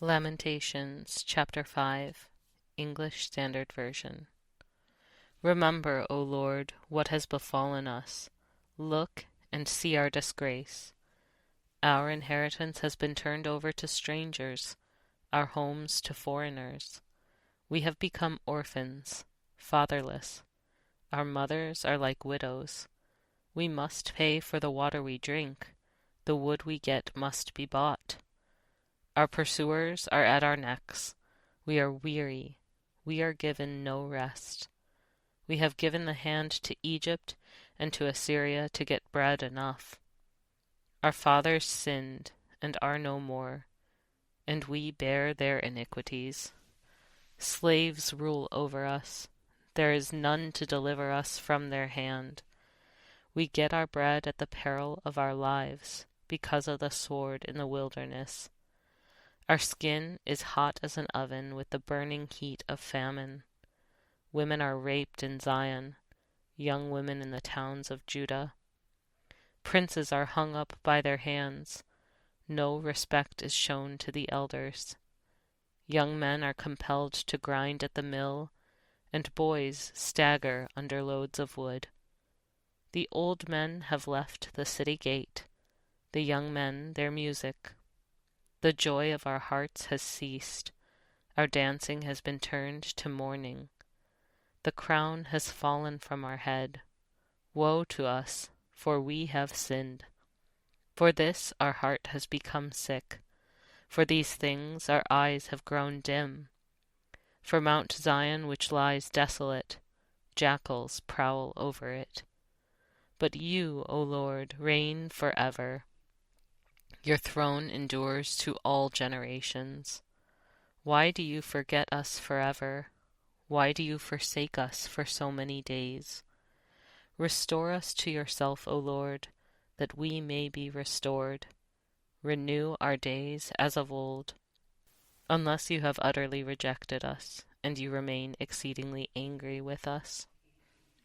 Lamentations chapter 5, English Standard Version. Remember, O Lord, what has befallen us. Look and see our disgrace. Our inheritance has been turned over to strangers, our homes to foreigners. We have become orphans, fatherless. Our mothers are like widows. We must pay for the water we drink. The wood we get must be bought. Our pursuers are at our necks. We are weary. We are given no rest. We have given the hand to Egypt and to Assyria to get bread enough. Our fathers sinned and are no more, and we bear their iniquities. Slaves rule over us. There is none to deliver us from their hand. We get our bread at the peril of our lives, because of the sword in the wilderness. Our skin is hot as an oven with the burning heat of famine. Women are raped in Zion, young women in the towns of Judah. Princes are hung up by their hands. No respect is shown to the elders. Young men are compelled to grind at the mill, and boys stagger under loads of wood. The old men have left the city gate, the young men their music. The joy of our hearts has ceased. Our dancing has been turned to mourning. The crown has fallen from our head. Woe to us, for we have sinned. For this our heart has become sick. For these things our eyes have grown dim. For Mount Zion which lies desolate, jackals prowl over it. But you, O Lord, reign forever. Your throne endures to all generations. Why do you forget us forever? Why do you forsake us for so many days? Restore us to yourself, O Lord, that we may be restored. Renew our days as of old. Unless you have utterly rejected us, and you remain exceedingly angry with us.